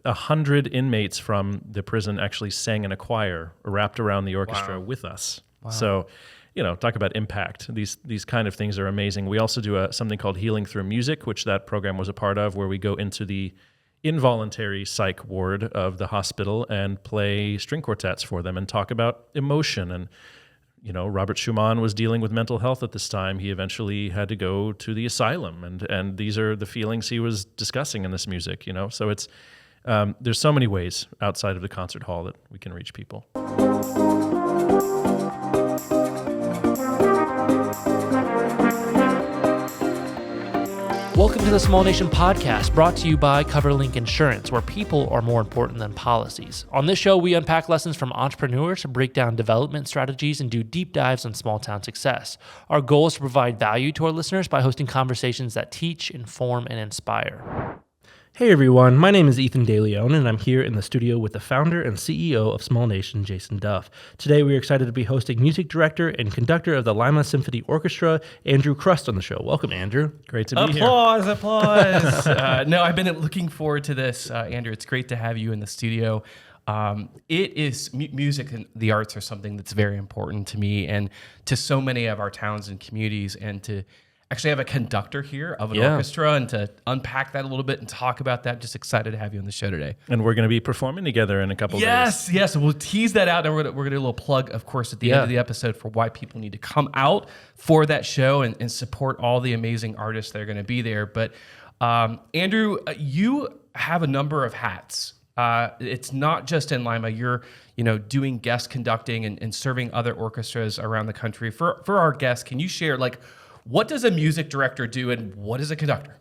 100 inmates from the prison actually sang in a choir wrapped around the orchestra with us. Wow. So, talk about impact. These kind of things are amazing. We also do something called Healing Through Music, which that program was a part of, where we go into the involuntary psych ward of the hospital and play string quartets for them and talk about emotion. And Robert Schumann was dealing with mental health at this time. He eventually had to go to the asylum, and these are the feelings he was discussing in this music. So it's there's so many ways outside of the concert hall that we can reach people. Welcome to the Small Nation Podcast, brought to you by CoverLink Insurance, where people are more important than policies. On this show, we unpack lessons from entrepreneurs, break down development strategies, and do deep dives on small town success. Our goal is to provide value to our listeners by hosting conversations that teach, inform, and inspire. Hey everyone, my name is Ethan DeLeon, and I'm here in the studio with the founder and CEO of Small Nation, Jason Duff. Today we are excited to be hosting music director and conductor of the Lima Symphony Orchestra, Andrew Crust, on the show. Welcome, Andrew. Great to be here. Applause. No, I've been looking forward to this, Andrew. It's great to have you in the studio. It is music and the arts are something that's very important to me and to so many of our towns and communities, and to actually have a conductor here of an orchestra and to unpack that a little bit and talk about that. Just excited to have you on the show today. And we're going to be performing together in a couple of days. Yes. We'll tease that out, and we're gonna do a little plug, of course, at the end of the episode for why people need to come out for that show and support all the amazing artists that are going to be there. But Andrew, you have a number of hats. It's not just in Lima. You're doing guest conducting and serving other orchestras around the country. For our guests, can you share what does a music director do and what is a conductor?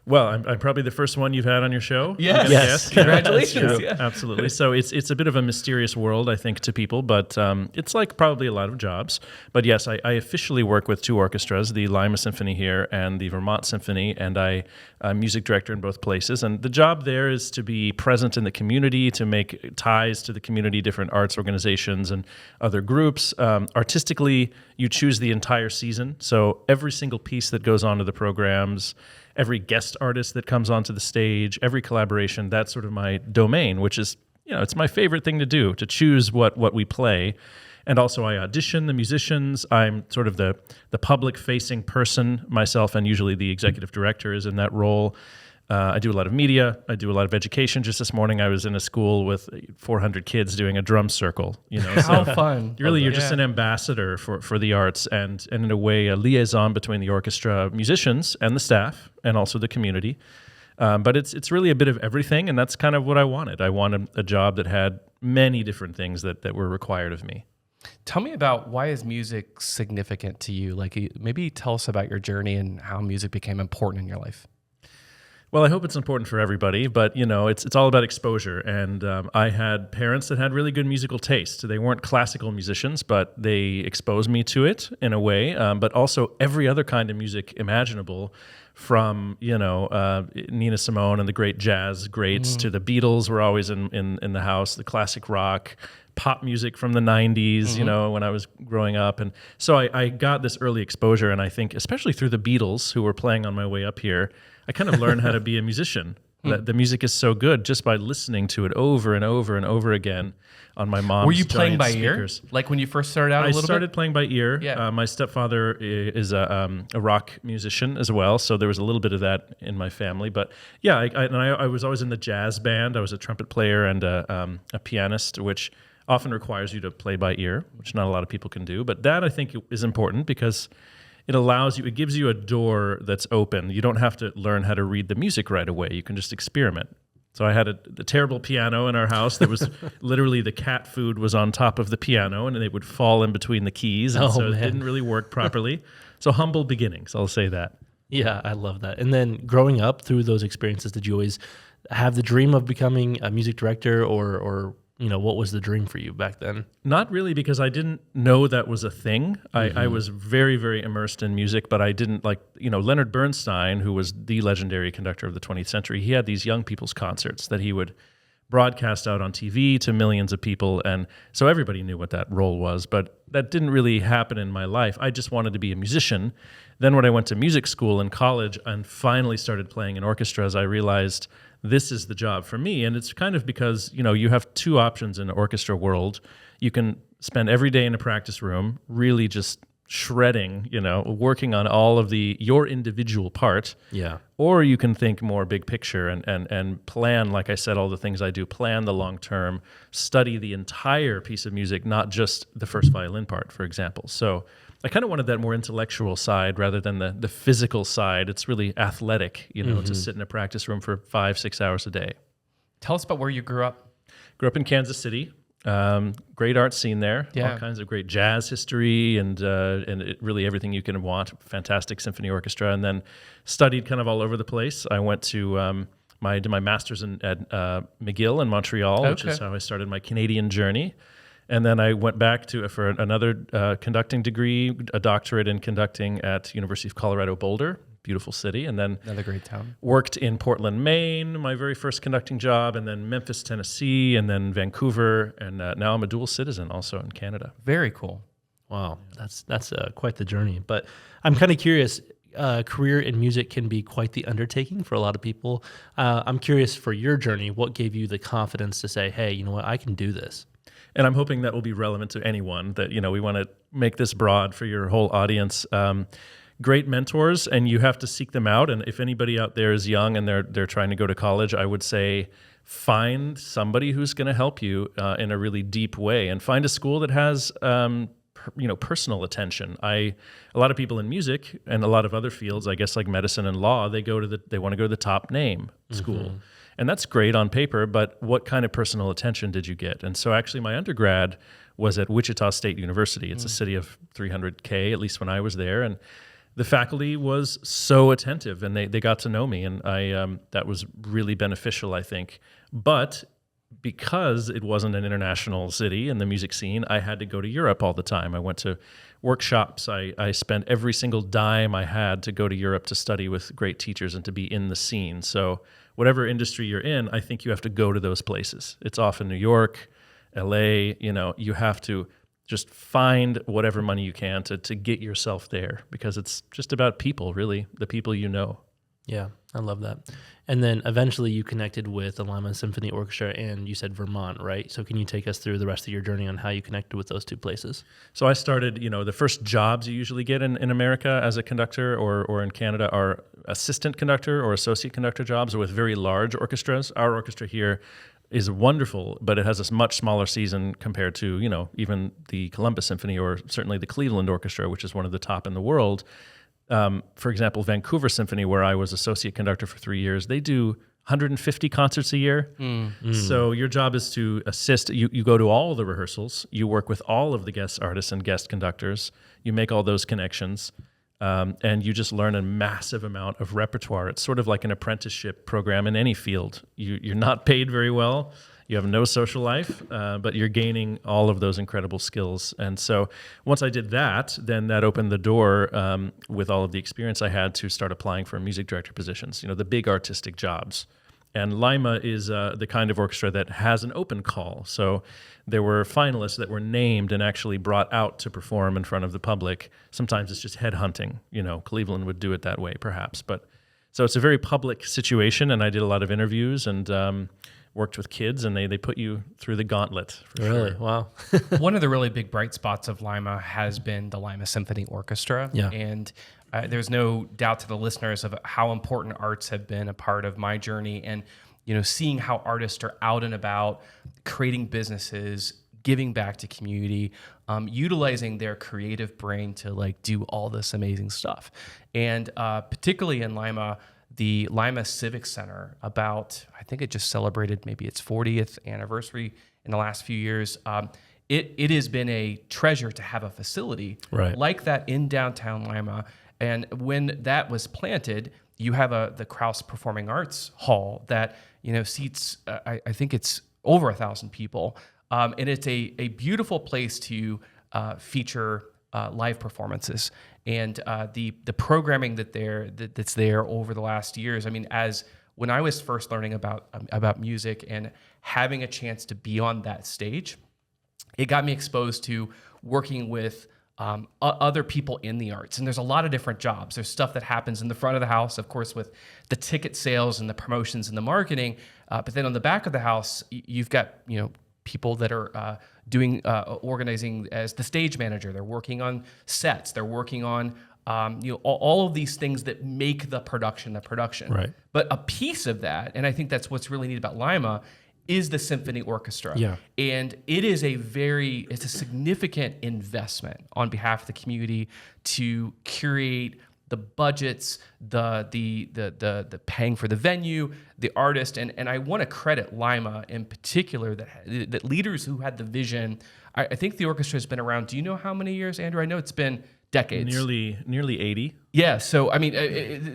Well, I'm probably the first one you've had on your show. Yes. Congratulations. Yeah. Absolutely. So it's a bit of a mysterious world, I think, to people, but it's like probably a lot of jobs. But yes, I officially work with two orchestras, the Lima Symphony here and the Vermont Symphony, and I'm music director in both places. And the job there is to be present in the community, to make ties to the community, different arts organizations and other groups. Artistically, you choose the entire season. So every single piece that goes on to the programs, every guest artist that comes onto the stage, every collaboration, that's sort of my domain, which is, it's my favorite thing to do, to choose what we play. And also I audition the musicians. I'm sort of the public-facing person myself, and usually the executive director is in that role. I do a lot of media. I do a lot of education. Just this morning, I was in a school with 400 kids doing a drum circle. How fun! You're just an ambassador for the arts, and in a way, a liaison between the orchestra musicians and the staff, and also the community. But it's really a bit of everything, and that's kind of what I wanted. I wanted a job that had many different things that were required of me. Tell me about, why is music significant to you? Maybe tell us about your journey and how music became important in your life. Well, I hope it's important for everybody, but it's all about exposure. And I had parents that had really good musical taste. They weren't classical musicians, but they exposed me to it in a way. But also every other kind of music imaginable, from Nina Simone and the great jazz greats to the Beatles were always in the house. The classic rock, pop music from the 90s, when I was growing up. And so I got this early exposure, and I think especially through the Beatles, who were playing on my way up here, I kind of learned how to be a musician. The music is so good just by listening to it over and over and over again on my mom's. Were you playing by speakers. Ear? Like when you first started out? I started playing by ear. Yeah. My stepfather is a rock musician as well, so there was a little bit of that in my family. But yeah, I was always in the jazz band. I was a trumpet player and a pianist, which often requires you to play by ear, which not a lot of people can do. But that, I think, is important because it gives you a door that's open. You don't have to learn how to read the music right away. You can just experiment. So I had the terrible piano in our house. There was literally the cat food was on top of the piano, and it would fall in between the keys, and it didn't really work properly. So humble beginnings, I'll say that. Yeah, I love that. And then growing up through those experiences, did you always have the dream of becoming a music director, or what was the dream for you back then? Not really, because I didn't know that was a thing. I was very, very immersed in music, but I didn't Leonard Bernstein, who was the legendary conductor of the 20th century, he had these young people's concerts that he would broadcast out on TV to millions of people. And so everybody knew what that role was, but that didn't really happen in my life. I just wanted to be a musician. Then when I went to music school in college and finally started playing in orchestras, I realized this is the job for me. And it's kind of because, you have two options in the orchestra world. You can spend every day in a practice room, really just shredding, working on all of your individual part. Yeah. Or you can think more big picture and plan, like I said, all the things I do, plan the long term, study the entire piece of music, not just the first violin part, for example. So I kind of wanted that more intellectual side rather than the physical side. It's really athletic, to sit in a practice room for 5-6 hours a day. Tell us about where you grew up. Grew up in Kansas City. Great art scene there. Yeah. All kinds of great jazz history and really everything you can want. Fantastic symphony orchestra. And then studied kind of all over the place. I went to did my master's at McGill in Montreal, which is how I started my Canadian journey. And then I went back for another conducting degree, a doctorate in conducting at University of Colorado Boulder. Beautiful city. And then another great town. Worked in Portland, Maine, my very first conducting job, and then Memphis, Tennessee, and then Vancouver, and now I'm a dual citizen also in Canada. Very cool. Wow, that's quite the journey. But I'm kind of curious. Career in music can be quite the undertaking for a lot of people. I'm curious for your journey. What gave you the confidence to say, "Hey, you know what? I can do this." And I'm hoping that will be relevant to anyone. That we want to make this broad for your whole audience. Great mentors, and you have to seek them out. And if anybody out there is young and they're trying to go to college, I would say find somebody who's going to help you in a really deep way, and find a school that has personal attention. A lot of people in music and a lot of other fields, I guess like medicine and law, they want to go to the top name school. And that's great on paper, but what kind of personal attention did you get? And so actually my undergrad was at Wichita State University. It's a city of 300K, at least when I was there. And the faculty was so attentive, and they got to know me, and that was really beneficial, I think. But because it wasn't an international city in the music scene, I had to go to Europe all the time. I went to workshops. I spent every single dime I had to go to Europe to study with great teachers and to be in the scene. So whatever industry you're in, I think you have to go to those places. It's often New York, LA, you have to just find whatever money you can to get yourself there, because it's just about people, really, the people you know. Yeah, I love that. And then eventually you connected with the Lima Symphony Orchestra, and you said Vermont, right? So can you take us through the rest of your journey on how you connected with those two places? So I started, the first jobs you usually get in America as a conductor or in Canada are assistant conductor or associate conductor jobs with very large orchestras. Our orchestra here is wonderful, but it has a much smaller season compared to, even the Columbus Symphony or certainly the Cleveland Orchestra, which is one of the top in the world. For example, Vancouver Symphony, where I was associate conductor for 3 years, they do 150 concerts a year. So your job is to assist. You go to all the rehearsals. You work with all of the guest artists and guest conductors. You make all those connections. And you just learn a massive amount of repertoire. It's sort of like an apprenticeship program in any field. You're not paid very well. You have no social life, but you're gaining all of those incredible skills. And so once I did that, then that opened the door with all of the experience I had to start applying for music director positions, the big artistic jobs. And Lima is the kind of orchestra that has an open call. So there were finalists that were named and actually brought out to perform in front of the public. Sometimes it's just headhunting. Cleveland would do it that way, perhaps. But so it's a very public situation, and I did a lot of interviews and worked with kids, and they put you through the gauntlet. Really? Sure. Wow. One of the really big bright spots of Lima has been the Lima Symphony Orchestra. Yeah. And there's no doubt to the listeners of how important arts have been a part of my journey. And, seeing how artists are out and about, creating businesses, giving back to community, utilizing their creative brain to do all this amazing stuff. And particularly in Lima, the Lima Civic Center, I think it just celebrated maybe its 40th anniversary in the last few years. It has been a treasure to have a facility like that in downtown Lima. And when that was planted, you have the Crust Performing Arts Hall that seats, I think it's over 1,000 people. And it's a beautiful place to feature live performances. And the programming that's there over the last years. I mean, when I was first learning about music and having a chance to be on that stage, it got me exposed to working with other people in the arts. And there's a lot of different jobs. There's stuff that happens in the front of the house, of course, with the ticket sales and the promotions and the marketing. But then on the back of the house, you've got, people that are doing organizing as the stage manager. They're working on sets. They're working on all of these things that make the production. Right. But a piece of that, and I think that's what's really neat about Lima, is the symphony orchestra. Yeah. And it is it's a significant investment on behalf of the community to curate the budgets, the paying for the venue, the artist, and I want to credit Lima in particular that leaders who had the vision. I think the orchestra has been around. Do you know how many years, Andrew? I know it's been decades. Nearly 80. Yeah. So I mean,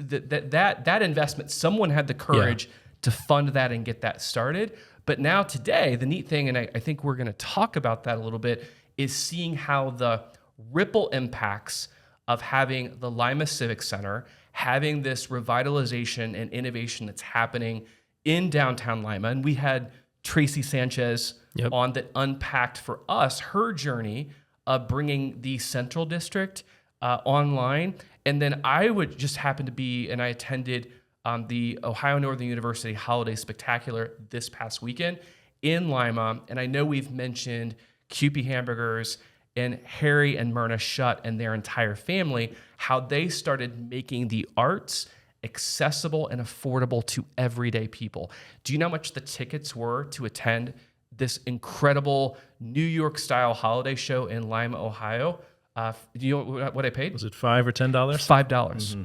that investment, someone had the courage to fund that and get that started. But now today, the neat thing, and I think we're going to talk about that a little bit, is seeing how the ripple impacts of having the Lima Civic Center, having this revitalization and innovation that's happening in downtown Lima. And we had Tracy Sanchez on that unpacked for us her journey of bringing the Central District online. And then I would just happen to be, and I attended the Ohio Northern University Holiday Spectacular this past weekend in Lima. And I know we've mentioned Kewpie Hamburgers and Harry and Myrna Shutt and their entire family, how they started making the arts accessible and affordable to everyday people. Do you know how much the tickets were to attend this incredible New York-style holiday show in Lima, Ohio? Do you know what I paid? Was it $5 or $10? $5. Mm-hmm.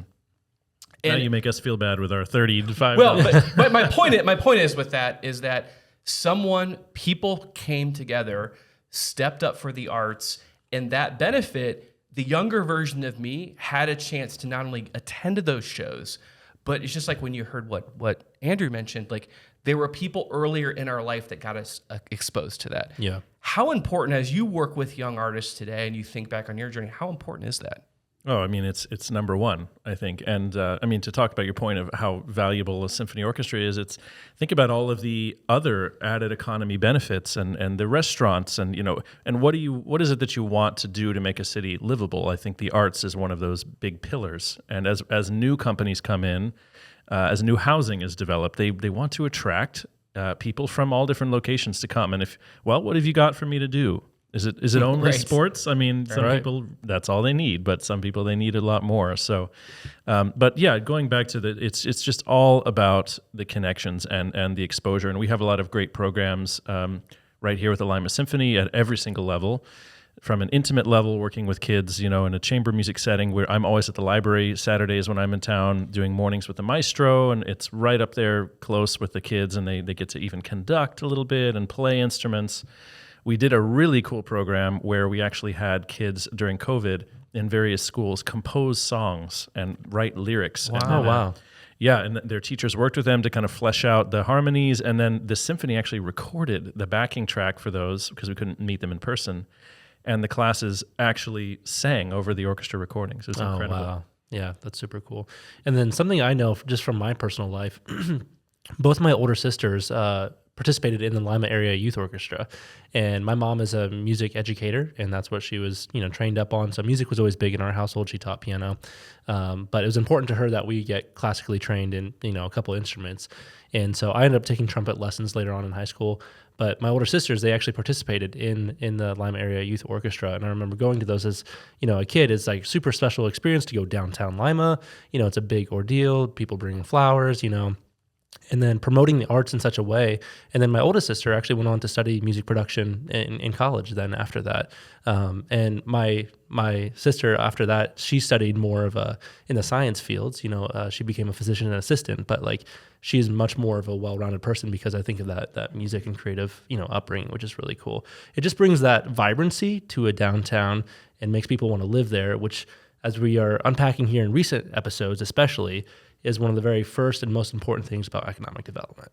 Now you make us feel bad with our $35. Well, but my point is with that is that people came together, stepped up for the arts, and that benefit, the younger version of me had a chance to not only attend to those shows, but it's just like when you heard what Andrew mentioned, like there were people earlier in our life that got us exposed to that. Yeah. How important, as you work with young artists today and you think back on your journey, how important is that? Oh, I mean, it's number one, I think. And I mean, to talk about your point of how valuable a symphony orchestra is, think about all of the other added economy benefits and the restaurants and what is it that you want to do to make a city livable? I think the arts is one of those big pillars. And as new companies come in, as new housing is developed, they want to attract people from all different locations to come. And what have you got for me to do? Is it only sports? I mean, some people, that's all they need, but some people, they need a lot more. So, but yeah, going back to it's just all about the connections and the exposure. And we have a lot of great programs right here with the Lima Symphony at every single level, from an intimate level, working with kids, in a chamber music setting where I'm always at the library Saturdays when I'm in town doing mornings with the maestro, and it's right up there close with the kids, and they get to even conduct a little bit and play instruments. We did a really cool program where we actually had kids during COVID in various schools compose songs and write lyrics. Wow. Wow. Yeah, and their teachers worked with them to kind of flesh out the harmonies, and then the symphony actually recorded the backing track for those because we couldn't meet them in person. And the classes actually sang over the orchestra recordings. It was incredible. Wow. Yeah, that's super cool. And then something I know just from my personal life, both my older sisters participated in the Lima Area Youth Orchestra. And my mom is a music educator, and that's what she was, trained up on. So music was always big in our household. She taught piano. But it was important to her that we get classically trained in, a couple instruments. And so I ended up taking trumpet lessons later on in high school. But my older sisters, they actually participated in the Lima Area Youth Orchestra. And I remember going to those as, a kid. It's like super special experience to go downtown Lima. It's a big ordeal. People bringing flowers, and then promoting the arts in such a way. And then my oldest sister actually went on to study music production in college then after that. And my sister after that, she studied more of in the science fields, she became a physician and assistant, but like she's much more of a well-rounded person because I think of that music and creative, upbringing, which is really cool. It just brings that vibrancy to a downtown and makes people want to live there, which as we are unpacking here in recent episodes, especially, is one of the very first and most important things about economic development.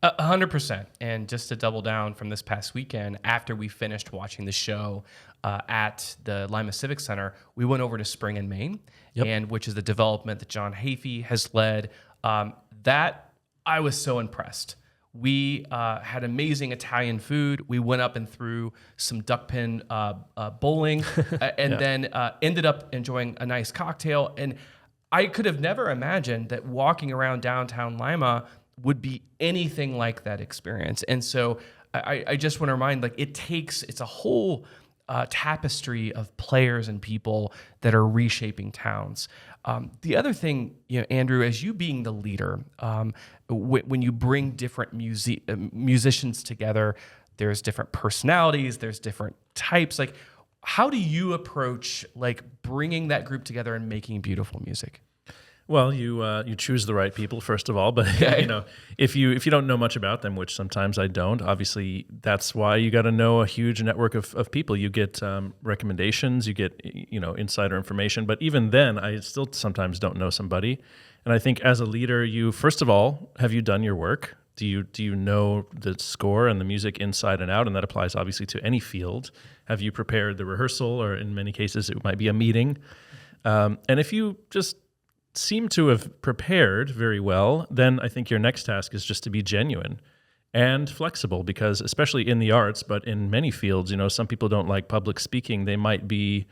100%. And just to double down from this past weekend, after we finished watching the show at the Lima Civic Center, we went over to Spring and Main, and which is the development that John Hafey has led. That I was so impressed We had amazing Italian food. We went up and threw some duck pin bowling, and then ended up enjoying a nice cocktail. And I could have never imagined that walking around downtown Lima would be anything like that experience. And so I just want to remind, like, it's a whole tapestry of players and people that are reshaping towns. The other thing, Andrew, as you being the leader, when you bring different musicians together, there's different personalities, there's different types. Like, how do you approach like bringing that group together and making beautiful music? Well, you choose the right people first of all, but if you don't know much about them, which sometimes I don't, obviously that's why you got to know a huge network of people. You get recommendations, you get insider information, but even then, I still sometimes don't know somebody. And I think as a leader, you first of all, have you done your work? Do you know the score and the music inside and out? And that applies obviously to any field. Have you prepared the rehearsal, or in many cases it might be a meeting? And if you just seem to have prepared very well, then I think your next task is just to be genuine and flexible, because especially in the arts, but in many fields, some people don't like public speaking. They might be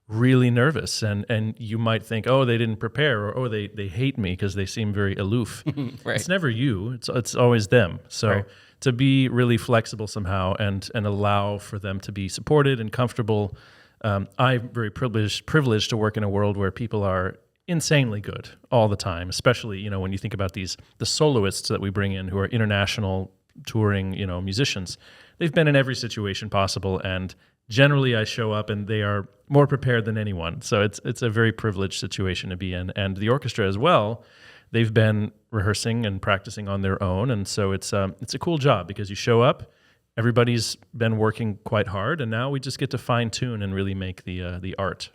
really nervous, and you might think, oh, they didn't prepare, or oh, they hate me because they seem very aloof. Right. It's never you. It's always them. So right. To be really flexible somehow and allow for them to be supported and comfortable. I'm very privileged to work in a world where people are insanely good all the time, especially when you think about the soloists that we bring in who are international touring musicians. They've been in every situation possible, and generally I show up and they are more prepared than anyone. So it's a very privileged situation to be in. And the orchestra as well, they've been rehearsing and practicing on their own, and so it's a cool job because you show up, everybody's been working quite hard, and now we just get to fine tune and really make the art.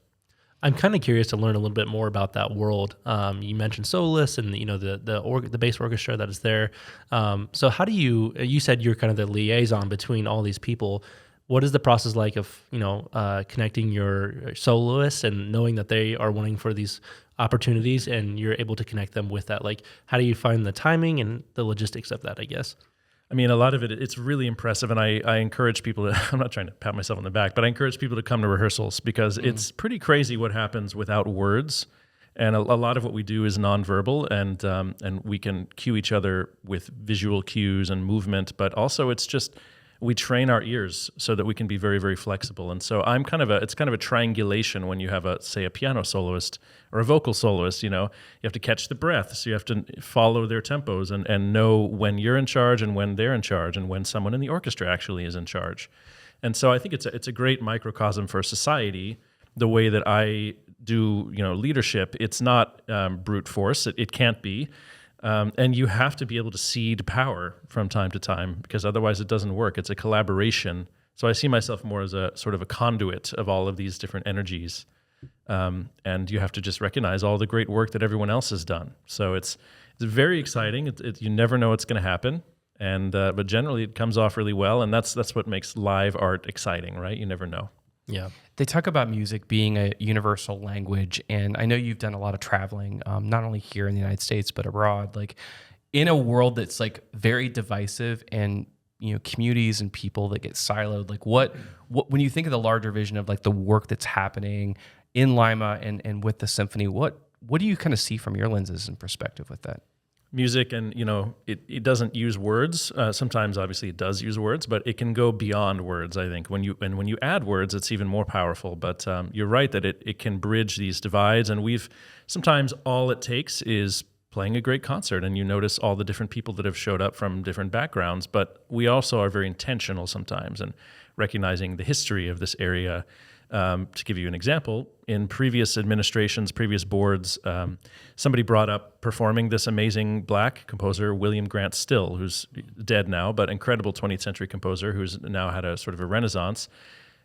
I'm kind of curious to learn a little bit more about that world. You mentioned soloists and the bass orchestra that is there. So how do you said you're kind of the liaison between all these people. What is the process like of connecting your soloists and knowing that they are wanting for these opportunities and you're able to connect them with that? Like, how do you find the timing and the logistics of that, I guess? I mean, a lot of it's really impressive, and I encourage people to, I'm not trying to pat myself on the back, but I encourage people to come to rehearsals because it's pretty crazy what happens without words. And a lot of what we do is nonverbal, and we can cue each other with visual cues and movement, but also it's just, we train our ears so that we can be very, very flexible. And so it's kind of a triangulation when you have say a piano soloist or a vocal soloist. You have to catch the breath, so you have to follow their tempos and know when you're in charge and when they're in charge and when someone in the orchestra actually is in charge. And so I think it's a great microcosm for society, the way that I do leadership. It's not brute force. It can't be. And you have to be able to cede power from time to time, because otherwise it doesn't work. It's a collaboration. So I see myself more as a sort of a conduit of all of these different energies. And you have to just recognize all the great work that everyone else has done. So it's very exciting. You never know what's going to happen. But generally it comes off really well. And that's what makes live art exciting, right? You never know. Yeah. They talk about music being a universal language, and I know you've done a lot of traveling, not only here in the United States, but abroad. Like, in a world that's like very divisive, and communities and people that get siloed, like what when you think of the larger vision of like the work that's happening in Lima and with the symphony, what do you kind of see from your lenses and perspective with that? Music, and it doesn't use words. Sometimes obviously it does use words, but it can go beyond words, I think. When you add words, it's even more powerful. But you're right that it can bridge these divides, and sometimes all it takes is playing a great concert, and you notice all the different people that have showed up from different backgrounds. But we also are very intentional sometimes in recognizing the history of this area. To give you an example, in previous administrations, previous boards, somebody brought up performing this amazing black composer, William Grant Still, who's dead now, but incredible 20th century composer who's now had a sort of a renaissance.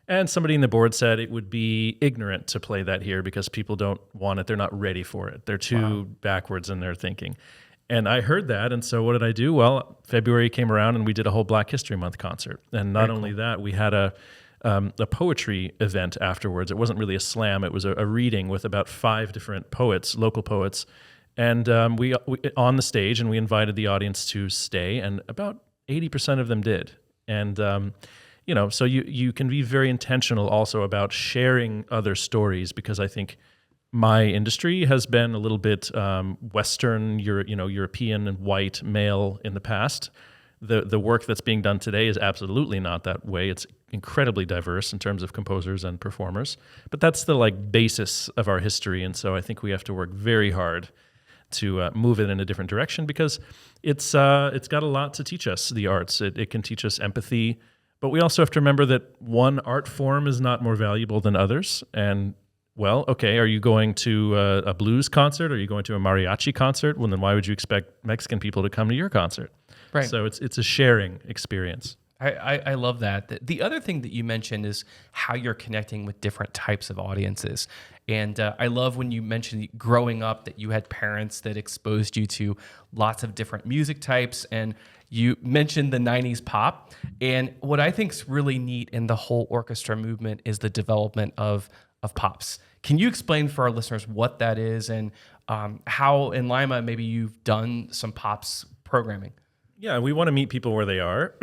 And somebody in the board said it would be ignorant to play that here because people don't want it. They're not ready for it. They're too backwards in their thinking. And I heard that, and so what did I do? Well, February came around and we did a whole Black History Month concert. And not only that, we had a poetry event afterwards. It wasn't really a slam. It was a reading with about 5 different poets, local poets. And we on the stage, and we invited the audience to stay. And about 80% of them did. And, so you can be very intentional also about sharing other stories, because I think my industry has been a little bit Western, European and white male in the past. The work that's being done today is absolutely not that way. It's incredibly diverse in terms of composers and performers, but that's the basis of our history. And so I think we have to work very hard to move it in a different direction, because it's got a lot to teach us, the arts. It can teach us empathy, but we also have to remember that one art form is not more valuable than others. And well, okay, are you going to a blues concert? Are you going to a mariachi concert? Well, then why would you expect Mexican people to come to your concert? Right. So it's a sharing experience. I love that. The other thing that you mentioned is how you're connecting with different types of audiences. And I love when you mentioned growing up that you had parents that exposed you to lots of different music types. And you mentioned the 90s pop. And what I think is really neat in the whole orchestra movement is the development of pops. Can you explain for our listeners what that is, and how in Lima maybe you've done some pops programming? Yeah, we want to meet people where they are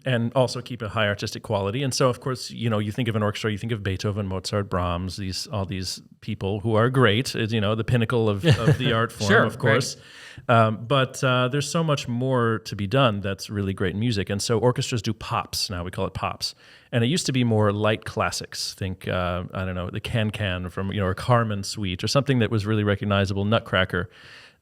and also keep a high artistic quality. And so, of course, you think of an orchestra, you think of Beethoven, Mozart, Brahms, all these people who are great, the pinnacle of the art form, Sure, of course. Right. But there's so much more to be done that's really great music. And so orchestras do pops now. We call it pops. And it used to be more light classics. Think, the Can-Can from, or Carmen Suite, or something that was really recognizable, Nutcracker.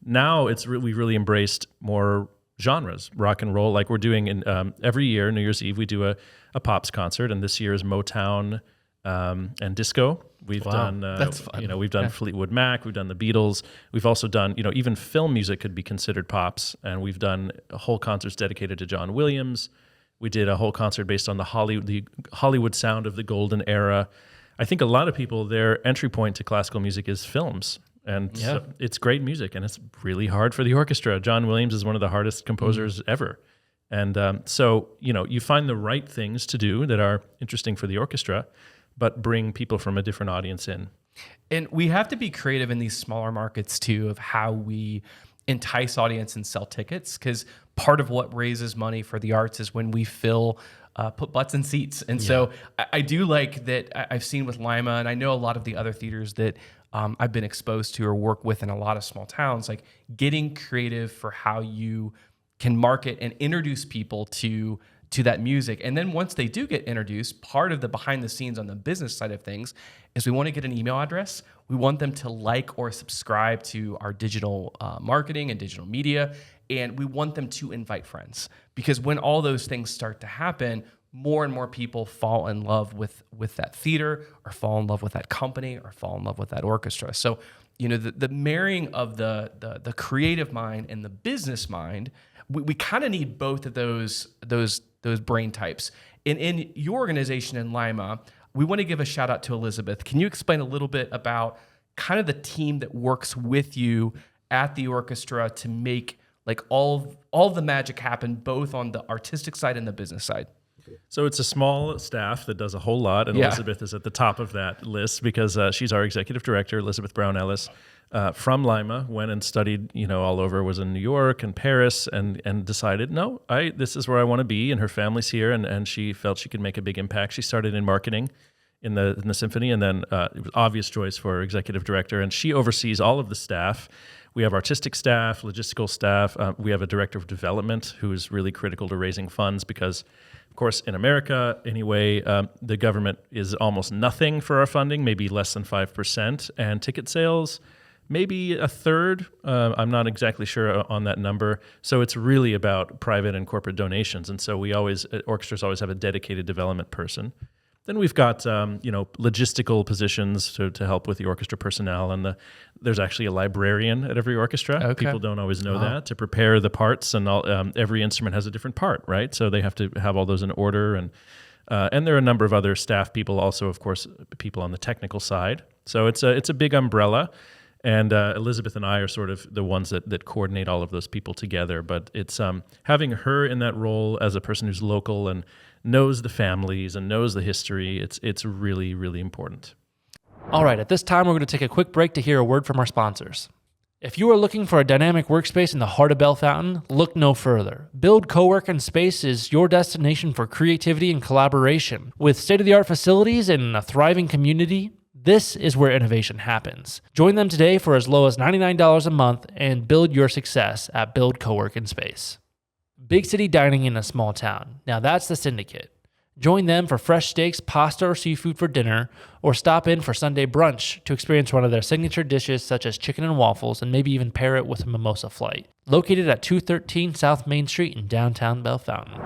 Now we've really embraced more genres, rock and roll, like we're doing in every year, New Year's Eve, we do a pops concert, and this year is Motown and disco. We've done, that's fun. We've done Fleetwood Mac, we've done the Beatles, we've also done, even film music could be considered pops, and we've done whole concerts dedicated to John Williams. We did a whole concert based on the Hollywood sound of the golden era. I think a lot of people, their entry point to classical music is films. And so it's great music, and it's really hard for the orchestra. John Williams is one of the hardest composers ever. And so, you find the right things to do that are interesting for the orchestra, but bring people from a different audience in. And we have to be creative in these smaller markets, too, of how we entice audience and sell tickets, because part of what raises money for the arts is when we put butts in seats. And so I do like that I've seen with Lima, and I know a lot of the other theaters that I've been exposed to or work with in a lot of small towns, like getting creative for how you can market and introduce people to that music. And then once they do get introduced, part of the behind the scenes on the business side of things is we want to get an email address. We want them to like or subscribe to our digital marketing and digital media. And we want them to invite friends, because when all those things start to happen, more and more people fall in love with that theater, or fall in love with that company, or fall in love with that orchestra. So, the marrying of the creative mind and the business mind, we kind of need both of those brain types. In your organization in Lima, we want to give a shout out to Elizabeth. Can you explain a little bit about kind of the team that works with you at the orchestra to make all the magic happen, both on the artistic side and the business side? So it's a small staff that does a whole lot, and Elizabeth is at the top of that list, because she's our executive director, Elizabeth Brown Ellis, from Lima, went and studied, all over, was in New York and Paris, and decided, no, this is where I want to be, and her family's here, and she felt she could make a big impact. She started in marketing in the symphony, and then it was obvious choice for executive director, and she oversees all of the staff. We have artistic staff, logistical staff. We have a director of development who is really critical to raising funds, because of course, in America, anyway, the government is almost nothing for our funding, maybe less than 5%, and ticket sales, maybe a third. I'm not exactly sure on that number. So it's really about private and corporate donations. And so orchestras always have a dedicated development person. Then we've got, logistical positions to help with the orchestra personnel, and there's actually a librarian at every orchestra. Okay. People don't always know that, to prepare the parts, and every instrument has a different part, right? So they have to have all those in order, and there are a number of other staff people, also, of course, people on the technical side. So it's a big umbrella, and Elizabeth and I are sort of the ones that coordinate all of those people together. But it's having her in that role as a person who's local and knows the families and knows the history. It's really, really important. All right, at this time, we're going to take a quick break to hear a word from our sponsors. If you are looking for a dynamic workspace in the heart of Bell Fountain, look no further. Build Co-work & Space is your destination for creativity and collaboration. With state-of-the-art facilities and a thriving community, this is where innovation happens. Join them today for as low as $99 a month and build your success at Build Co-work & Space. Big city dining in a small town. Now that's the Syndicate. Join them for fresh steaks, pasta, or seafood for dinner, or stop in for Sunday brunch to experience one of their signature dishes such as chicken and waffles, and maybe even pair it with a mimosa flight. Located at 213 South Main Street in downtown Bell Fountain.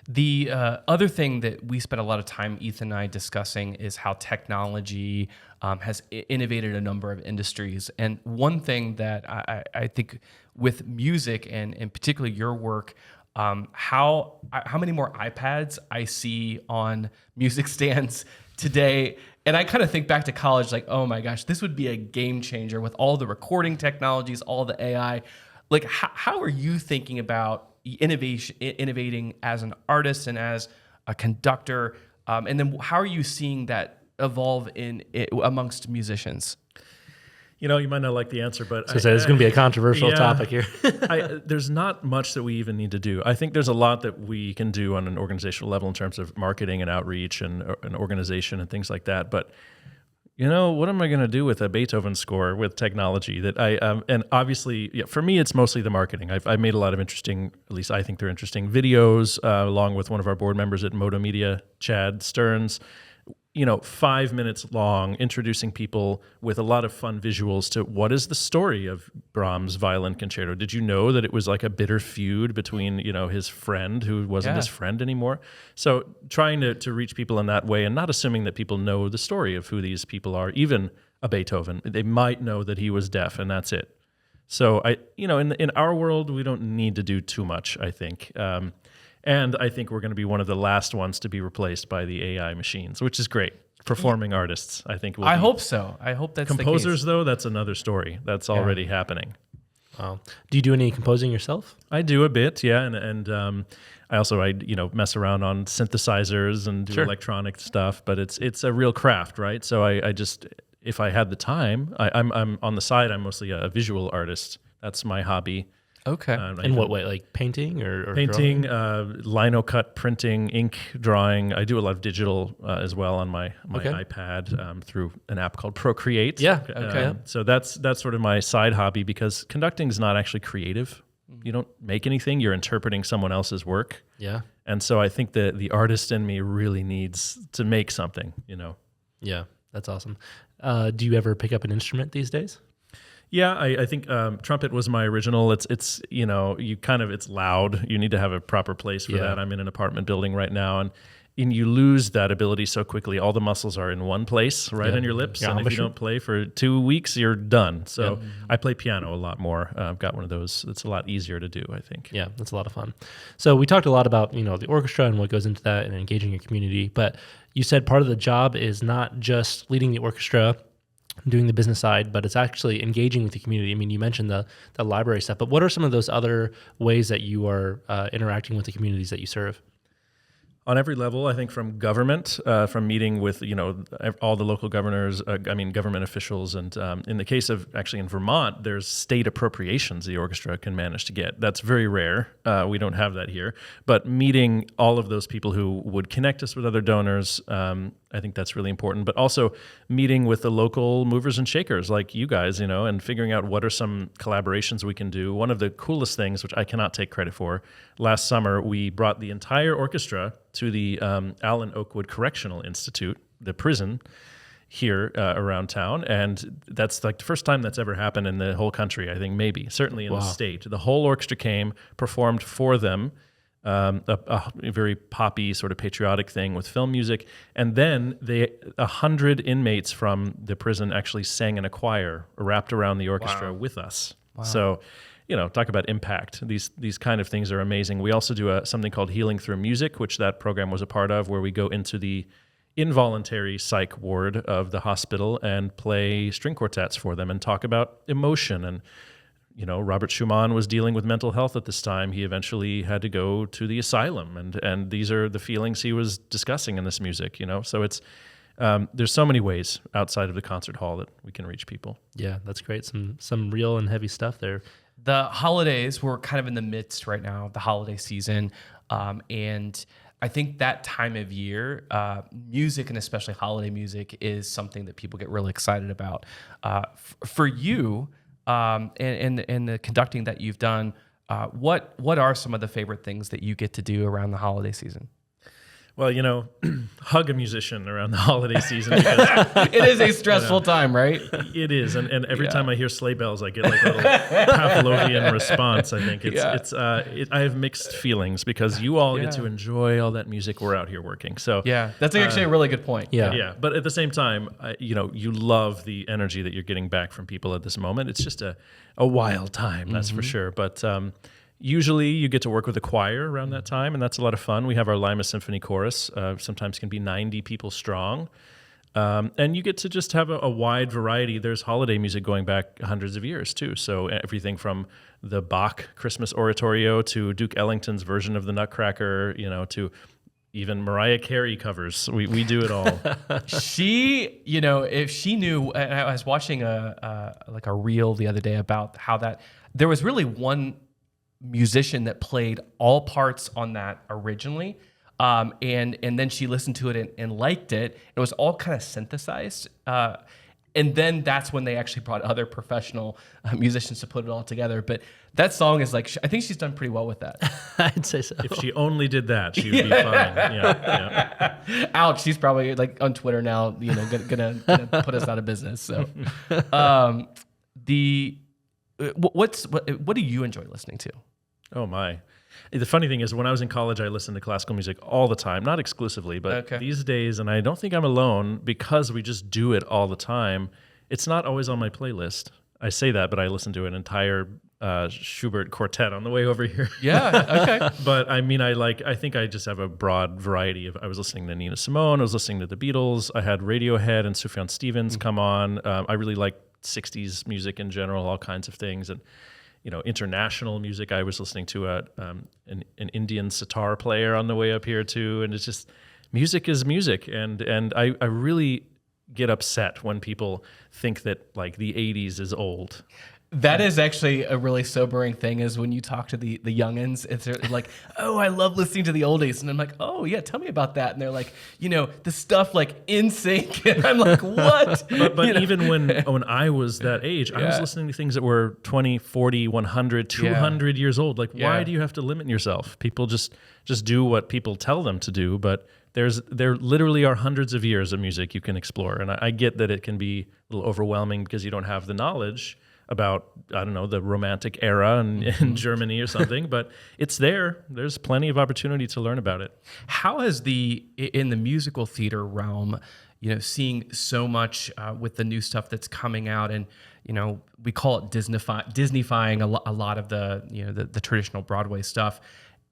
The other thing that we spent a lot of time, Ethan and I, discussing is how technology has innovated a number of industries. And one thing that I think with music and particularly your work, how many more iPads I see on music stands today. And I kind of think back to college, like, oh my gosh, this would be a game changer with all the recording technologies, all the AI. Like, how are you thinking about innovating as an artist and as a conductor? And then how are you seeing that evolve amongst musicians? You know, you might not like the answer, but it's going to be a controversial topic here. There's not much that we even need to do. I think there's a lot that we can do on an organizational level in terms of marketing and outreach and organization and things like that. But, you know, what am I going to do with a Beethoven score with technology that and obviously, for me, it's mostly the marketing. I've made a lot of interesting, at least I think they're interesting, videos along with one of our board members at Moto Media, Chad Stearns, 5 minutes long, introducing people with a lot of fun visuals to what is the story of Brahms' Violin Concerto. Did you know that it was like a bitter feud between, his friend who wasn't his friend anymore? So trying to reach people in that way and not assuming that people know the story of who these people are, even a Beethoven. They might know that he was deaf and that's it. So in our world, we don't need to do too much, I think. And I think we're going to be one of the last ones to be replaced by the AI machines, which is great. Performing artists, I think. I hope so. I hope that's composers, the case. Though, that's another story. That's already happening. Wow. Do you do any composing yourself? I do a bit, yeah, and I also mess around on synthesizers and do electronic stuff. But it's a real craft, right? So I just, if I had the time, I'm on the side. I'm mostly a visual artist. That's my hobby. Okay. In what way? Like painting or painting, drawing? lino cut, printing, ink drawing. I do a lot of digital as well on my iPad through an app called Procreate. Yeah. Okay. So that's sort of my side hobby because conducting is not actually creative. You don't make anything. You're interpreting someone else's work. Yeah. And so I think that the artist in me really needs to make something. Yeah, that's awesome. Do you ever pick up an instrument these days? Yeah, I think trumpet was my original. It's it's loud. You need to have a proper place for that. I'm in an apartment building right now, and you lose that ability so quickly. All the muscles are in one place, right on your lips, and if you don't play for 2 weeks, you're done. So I play piano a lot more. I've got one of those. It's a lot easier to do, I think. Yeah, that's a lot of fun. So we talked a lot about the orchestra and what goes into that and engaging your community, but you said part of the job is not just leading the orchestra, doing the business side, but it's actually engaging with the community. I mean, you mentioned the library stuff, but what are some of those other ways that you are interacting with the communities that you serve? On every level, I think from government, from meeting with all the local governors, government officials, and in the case of actually in Vermont, there's state appropriations the orchestra can manage to get. That's very rare. We don't have that here. But meeting all of those people who would connect us with other donors, I think that's really important. But also meeting with the local movers and shakers like you guys, and figuring out what are some collaborations we can do. One of the coolest things, which I cannot take credit for, last summer we brought the entire orchestra to the Allen Oakwood Correctional Institute, the prison here around town. And that's like the first time that's ever happened in the whole country, I think, certainly in the state. The whole orchestra came, performed for them, a very poppy sort of patriotic thing with film music. And then 100 inmates from the prison actually sang in a choir wrapped around the orchestra with us. Wow. So, talk about impact. These kind of things are amazing. We also do something called Healing Through Music, which that program was a part of, where we go into the involuntary psych ward of the hospital and play string quartets for them and talk about emotion. And, Robert Schumann was dealing with mental health at this time. He eventually had to go to the asylum. And these are the feelings he was discussing in this music, So it's there's so many ways outside of the concert hall that we can reach people. Yeah, that's great. Some real and heavy stuff there. The holidays, we're kind of in the midst right now of the holiday season. And I think that time of year, music and especially holiday music is something that people get really excited about. For you and the conducting that you've done, what are some of the favorite things that you get to do around the holiday season? Well, hug a musician around the holiday season because it is a stressful time, right? It is, and every time I hear sleigh bells, I get like a little Pavlovian response. I think I have mixed feelings because you all get to enjoy all that music. We're out here working, so that's actually a really good point. Yeah. But at the same time, you love the energy that you're getting back from people at this moment. It's just a wild time, that's for sure. But usually you get to work with a choir around that time, and that's a lot of fun. We have our Lima Symphony Chorus, sometimes can be 90 people strong. And you get to just have a wide variety. There's holiday music going back hundreds of years, too. So everything from the Bach Christmas Oratorio to Duke Ellington's version of the Nutcracker, to even Mariah Carey covers. We do it all. She, if she knew, and I was watching a reel the other day about how that there was really one musician that played all parts on that originally, and then she listened to it and liked it. It was all kind of synthesized, and then that's when they actually brought other professional musicians to put it all together. But that song is like, I think she's done pretty well with that. I'd say so. If she only did that, she would be fine. Yeah. Ouch! She's probably like on Twitter now, gonna put us out of business. So, what do you enjoy listening to? Oh my. The funny thing is when I was in college, I listened to classical music all the time, not exclusively, but these days, and I don't think I'm alone because we just do it all the time. It's not always on my playlist. I say that, but I listened to an entire Schubert quartet on the way over here. Yeah, okay. But I mean, I think I just have a broad variety of, I was listening to Nina Simone, I was listening to the Beatles, I had Radiohead and Sufjan Stevens come on. I really like 60s music in general, all kinds of things. And international music. I was listening to an Indian sitar player on the way up here too, and it's just music is music, and I really get upset when people think that like the 80s is old. That is actually a really sobering thing is when you talk to the youngins, it's like, oh, I love listening to the oldies. And I'm like, oh, yeah, tell me about that. And they're like, the stuff like NSYNC. And I'm like, what? But even when I was that age, I was listening to things that were 20, 40, 100, 200 years old. Like, why do you have to limit yourself? People just do what people tell them to do. But there literally are hundreds of years of music you can explore. And I get that it can be a little overwhelming because you don't have the knowledge about, I don't know, the Romantic era in Germany or something, but it's there. There's plenty of opportunity to learn about it. How has in the musical theater realm, seeing so much with the new stuff that's coming out, and we call it Disneyfying a lot of the traditional Broadway stuff,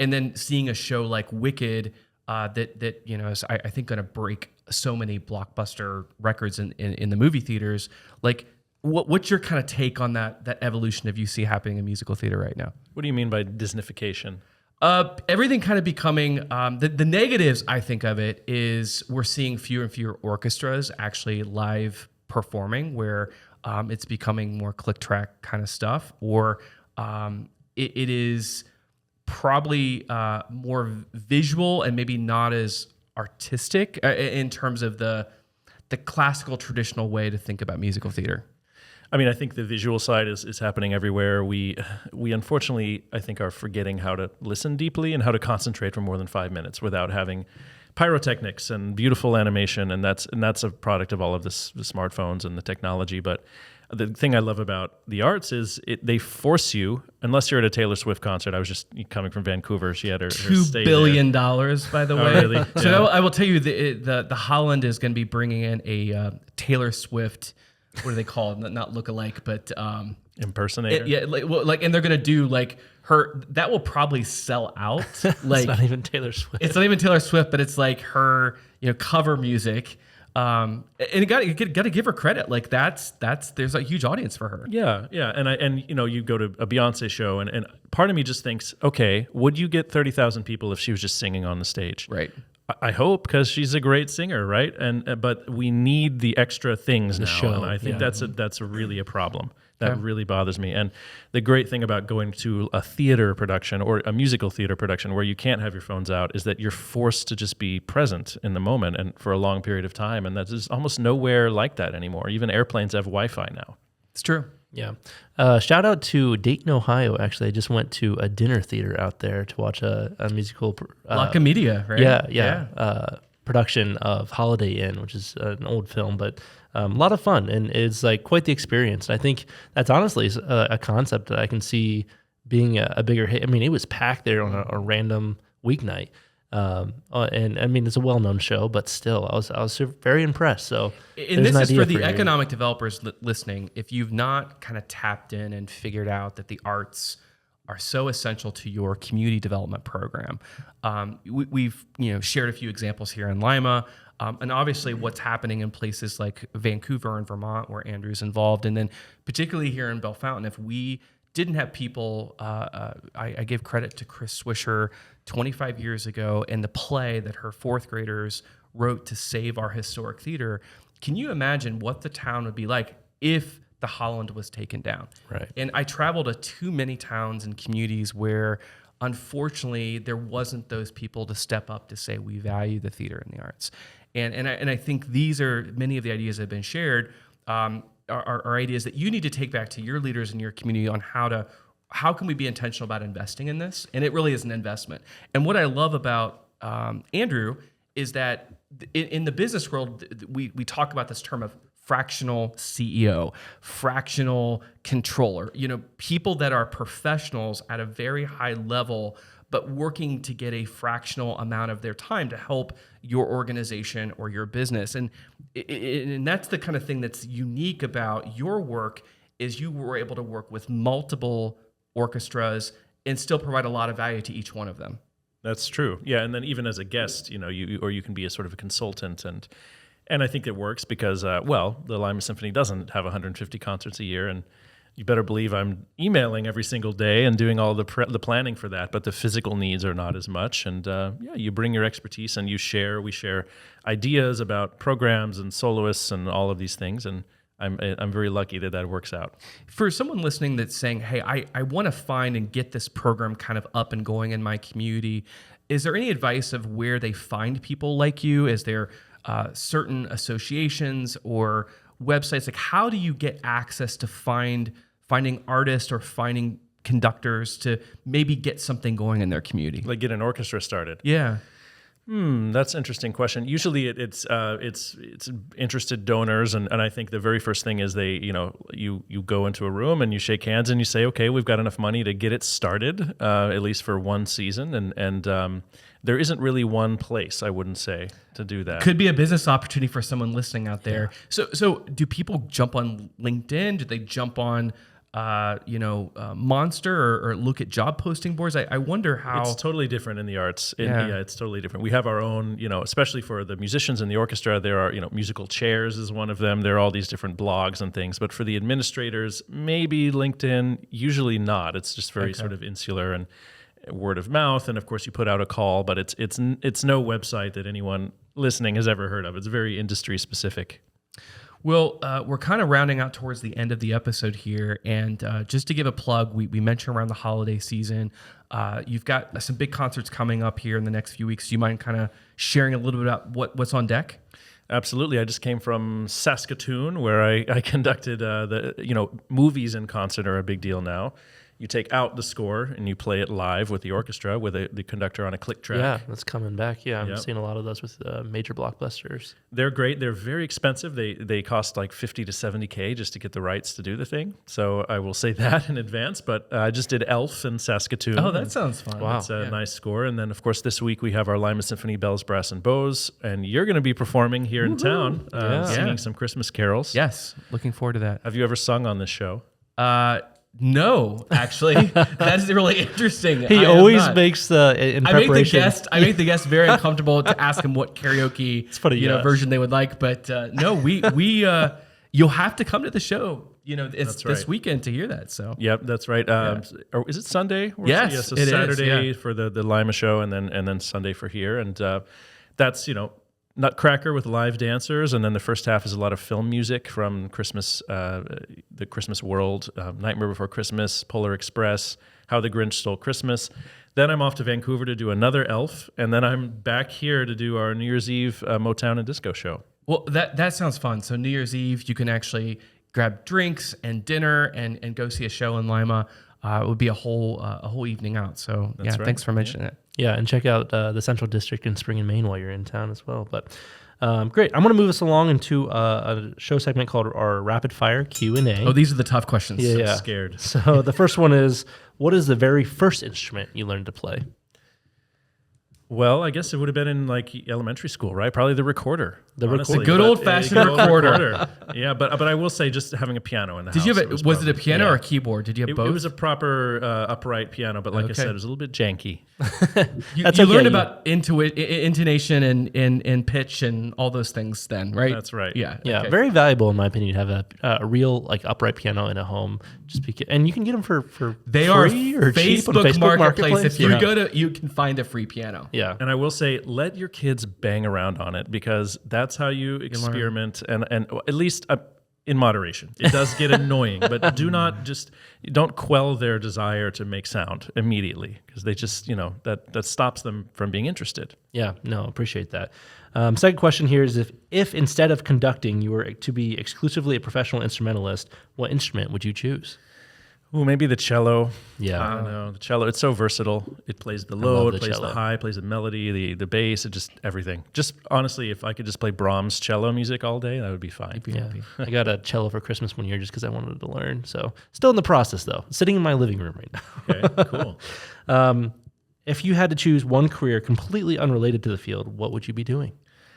and then seeing a show like Wicked that is I think going to break so many blockbuster records in the movie theaters, like. What's your kind of take on that evolution of you see happening in musical theater right now? What do you mean by Disneyfication? Everything kind of becoming the negatives. I think of it is we're seeing fewer and fewer orchestras actually live performing, where it's becoming more click track kind of stuff, or it is probably more visual and maybe not as artistic in terms of the classical traditional way to think about musical theater. I mean, I think the visual side is happening everywhere. We unfortunately, I think, are forgetting how to listen deeply and how to concentrate for more than 5 minutes without having pyrotechnics and beautiful animation. And that's a product of all of the smartphones and the technology. But the thing I love about the arts is they force you, unless you're at a Taylor Swift concert. I was just coming from Vancouver. She had her $2 billion, by the way. Really? So I will tell you, the Holland is going to be bringing in a Taylor Swift. What do they call it? Not look-alike, but impersonator. And they're gonna do like her. That will probably sell out. Like it's not even Taylor Swift. It's not even Taylor Swift, but it's like her, cover music. And you got to give her credit. Like that's there's a huge audience for her. Yeah, and you go to a Beyonce show, and part of me just thinks, okay, would you get 30,000 people if she was just singing on the stage? Right. I hope, because she's a great singer, right? And but we need the extra things now, show, and I think yeah. that's really a problem. That really bothers me. And the great thing about going to a theater production or a musical theater production where you can't have your phones out is that you're forced to just be present in the moment and for a long period of time. And there's almost nowhere like that anymore. Even airplanes have Wi-Fi now. It's true. Yeah. Shout out to Dayton, Ohio. Actually, I just went to a dinner theater out there to watch a musical. La Comedia, right? Yeah. Production of Holiday Inn, which is an old film, but a lot of fun, and it's like quite the experience. I think that's honestly a concept that I can see being a bigger hit. I mean, it was packed there on a random weeknight, and I mean it's a well-known show, but still, I was very impressed. So, and this is for the economic developers listening. If you've not kind of tapped in and figured out that the arts are so essential to your community development program. We've shared a few examples here in Lima, and obviously what's happening in places like Vancouver and Vermont, where Andrew's involved, and then particularly here in Bellefontaine. If we didn't have people, I give credit to Chris Swisher 25 years ago and the play that her fourth graders wrote to save our historic theater. Can you imagine what the town would be like if the Holland was taken down? Right. And I traveled to too many towns and communities where, unfortunately, there wasn't those people to step up to say we value the theater and the arts. And I think these are many of the ideas that have been shared are ideas that you need to take back to your leaders in your community on how can we be intentional about investing in this? And it really is an investment. And what I love about Andrew is that in the business world, we talk about this term of fractional CEO, fractional controller, people that are professionals at a very high level, but working to get a fractional amount of their time to help your organization or your business. And that's the kind of thing that's unique about your work is you were able to work with multiple orchestras and still provide a lot of value to each one of them. That's true. Yeah. And then even as a guest, you can be a sort of a consultant and I think it works because, the Lima Symphony doesn't have 150 concerts a year, and you better believe I'm emailing every single day and doing all the planning for that, but the physical needs are not as much. And you bring your expertise and we share ideas about programs and soloists and all of these things, and I'm very lucky that works out. For someone listening that's saying, hey, I want to find and get this program kind of up and going in my community, is there any advice of where they find people like you? Is there certain associations or websites? Like, how do you get access to finding artists or finding conductors to maybe get something going in their community? Like get an orchestra started? Yeah. That's an interesting question. Usually it's interested donors, and I think the very first thing is you go into a room and you shake hands and you say, okay, we've got enough money to get it started, at least for one season, and there isn't really one place, I wouldn't say, to do that. Could be a business opportunity for someone listening out there. Yeah. So do people jump on LinkedIn? Do they jump on Monster or look at job posting boards? I wonder how. It's totally different in the arts. It's totally different. We have our own, especially for the musicians in the orchestra, there are, musical chairs is one of them. There are all these different blogs and things. But for the administrators, maybe LinkedIn, usually not. It's just very sort of insular and word of mouth. And of course you put out a call, but it's no website that anyone listening has ever heard of. It's very industry specific. Well, we're kind of rounding out towards the end of the episode here, and just to give a plug, we mentioned around the holiday season, you've got some big concerts coming up here in the next few weeks. Do you mind kind of sharing a little bit about what's on deck? Absolutely. I just came from Saskatoon, where I conducted movies in concert are a big deal now. You take out the score and you play it live with the orchestra with the conductor on a click track. Yeah, that's coming back. Yeah, I'm seeing a lot of those with major blockbusters. They're great. They're very expensive. They cost like $50 to $70K just to get the rights to do the thing. So I will say that in advance. But I just did Elf in Saskatoon. Oh, that sounds fun. Wow. It's a nice score. And then, of course, this week we have our Lima Symphony Bells, Brass, and Bows. And you're going to be performing here in town, singing some Christmas carols. Yes, looking forward to that. Have you ever sung on this show? No, actually, that's really interesting. He always makes in preparation. I make the guest very uncomfortable to ask him what karaoke version they would like. But no, we you'll have to come to the show. It's this weekend to hear that. So yep, that's right. Or is it Sunday? Yes, so it Saturday is, for the Lima show, and then Sunday for here. And that's, Nutcracker with live dancers, and then the first half is a lot of film music from Christmas, the Christmas World, Nightmare Before Christmas, Polar Express, How the Grinch Stole Christmas. Then I'm off to Vancouver to do another Elf, and then I'm back here to do our New Year's Eve Motown and disco show. Well, that sounds fun. So New Year's Eve, you can actually grab drinks and dinner and go see a show in Lima. It would be a whole evening out. So That's right. Thanks for mentioning it. Yeah, and check out the Central District in Spring and Maine while you're in town as well. But great. I'm going to move us along into a show segment called our Rapid Fire Q&A. Oh, these are the tough questions. Yeah. I'm scared. So the first one is, what is the very first instrument you learned to play? Well, I guess it would have been in like elementary school, right? Probably the recorder. The good old-fashioned recorder. Yeah, but I will say, just having a piano in the Did house. you have was it a piano yeah. or a keyboard? Did you have both? It was a proper upright piano, but like I said, it was a little bit janky. You okay. learned about intonation and pitch and all those things then, right? That's right. Yeah. Yeah, okay. very valuable in my opinion to have a real like upright piano in a home, and you can get them for They free are or cheap on Facebook Facebook Marketplace. If you Yeah. go to, you can find a free piano. Yeah. And I will say, let your kids bang around on it, because that's how you experiment, and at least in moderation. It does get annoying, but don't quell their desire to make sound immediately, because they just, that stops them from being interested. Yeah, no, appreciate that. Second question here is, if instead of conducting you were to be exclusively a professional instrumentalist, what instrument would you choose? Ooh, maybe the cello. Yeah. I don't know. The cello, it's so versatile. It plays the low, it plays the high, plays the melody, the bass, it just everything. Just honestly, if I could just play Brahms cello music all day, that would be fine. Yeah. I got a cello for Christmas one year just because I wanted to learn. So still in the process though. Sitting in my living room right now. Okay, cool. If you had to choose one career completely unrelated to the field, what would you be doing?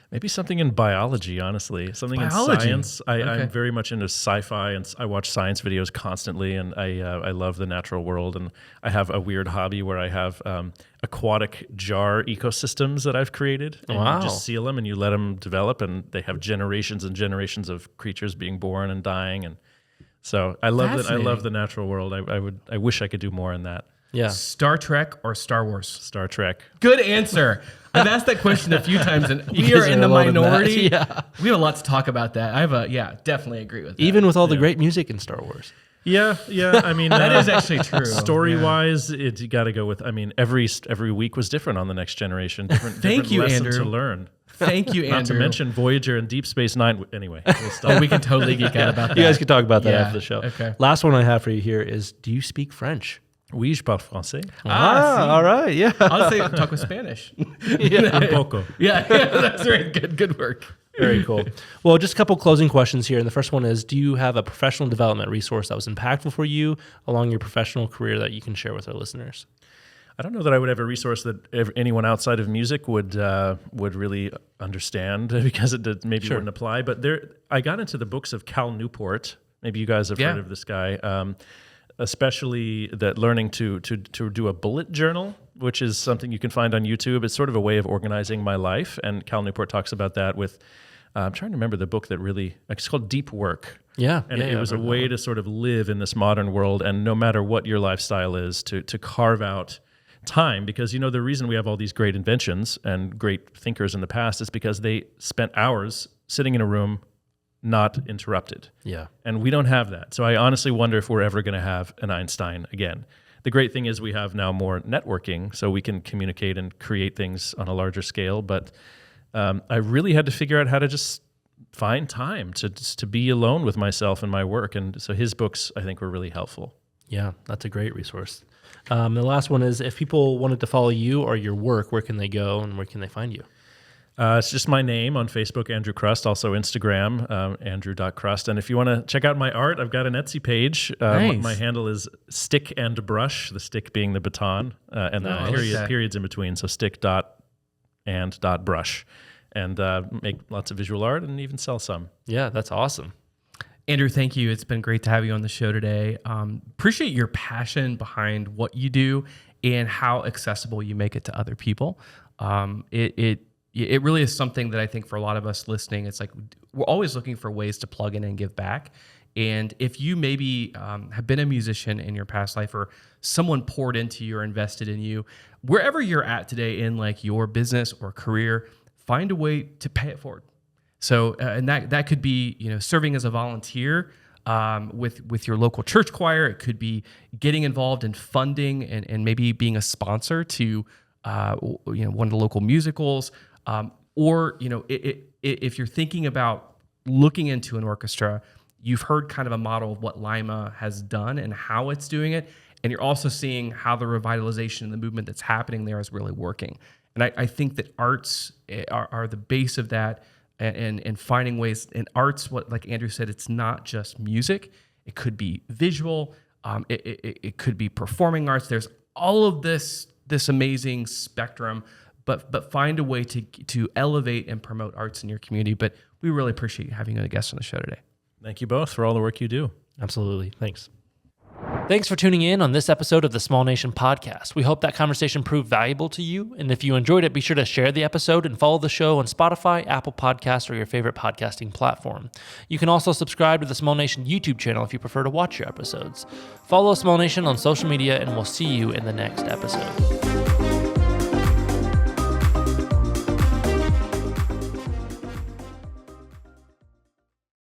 Maybe something in biology, honestly. Something Biology? in science. I'm very much into sci-fi, and I watch science videos constantly, and I love the natural world. And I have a weird hobby where I have aquatic jar ecosystems that I've created. And Wow. you just seal them and you let them develop, and they have generations and generations of creatures being born and dying. And so I love that. I love the natural world. I wish I could do more in that. Yeah. Star Trek or Star Wars? Star Trek. Good answer. I've asked that question a few times, and we guys are in are the alone in that. minority. Yeah. We have a lot to talk about that. Definitely agree with that. Even with all the great music in Star Wars. Yeah. I mean, that is actually true. Story-wise, you got to go with. I mean, every week was different on the Next Generation. Different you, lesson Andrew. to learn. Thank you, Andrew. Not to mention Voyager and Deep Space Nine. Anyway, we'll stop. We can totally geek out about that. You guys can talk about that Yeah, after the show. okay. Last one I have for you here is, do you speak French? Oui, je parle français. see. all right. Yeah. I'll say talk with Spanish. Un poco. yeah, that's right. Good work. Very cool. Well, just a couple closing questions here. And the first one is, do you have a professional development resource that was impactful for you along your professional career that you can share with our listeners? I don't know that I would have a resource that anyone outside of music would really understand, because it wouldn't apply. But I got into the books of Cal Newport. Maybe you guys have heard of this guy. Especially that learning to do a bullet journal, which is something you can find on YouTube. It's sort of a way of organizing my life. And Cal Newport talks about that with, I'm trying to remember the book that really, it's called Deep Work. Yeah. And it was a way to sort of live in this modern world, and no matter what your lifestyle is, to carve out time, because the reason we have all these great inventions and great thinkers in the past is because they spent hours sitting in a room not interrupted. Yeah. And we don't have that. So I honestly wonder if we're ever going to have an Einstein again. The great thing is we have now more networking, so we can communicate and create things on a larger scale. But I really had to figure out how to just find time to be alone with myself and my work. And so his books, I think, were really helpful. Yeah, that's a great resource. The last one is, if people wanted to follow you or your work, where can they go and where can they find you? It's just my name on Facebook, Andrew Crust, also Instagram, andrew.crust. And if you want to check out my art, I've got an Etsy page. Nice. My handle is Stick and Brush, the stick being the baton, and the periods in between. So stick.and.brush. And make lots of visual art and even sell some. Yeah, that's awesome. Andrew, thank you. It's been great to have you on the show today. Appreciate your passion behind what you do and how accessible you make it to other people. It really is something that I think for a lot of us listening, it's like we're always looking for ways to plug in and give back. And if you maybe have been a musician in your past life, or someone poured into you or invested in you, wherever you're at today in like your business or career, find a way to pay it forward. So, and that could be, serving as a volunteer with your local church choir. It could be getting involved in funding and maybe being a sponsor to, one of the local musicals. Or, if you're thinking about looking into an orchestra, you've heard kind of a model of what Lima has done and how it's doing it. And you're also seeing how the revitalization and the movement that's happening there is really working. And I think that arts are the base of that, and finding ways in arts, like Andrew said, it's not just music. It could be visual. It could be performing arts. There's all of this amazing spectrum, but find a way to elevate and promote arts in your community. But we really appreciate having a guest on the show today. Thank you both for all the work you do. Absolutely. Thanks. Thanks for tuning in on this episode of the Small Nation Podcast. We hope that conversation proved valuable to you. And if you enjoyed it, be sure to share the episode and follow the show on Spotify, Apple Podcasts, or your favorite podcasting platform. You can also subscribe to the Small Nation YouTube channel if you prefer to watch your episodes. Follow Small Nation on social media, and we'll see you in the next episode.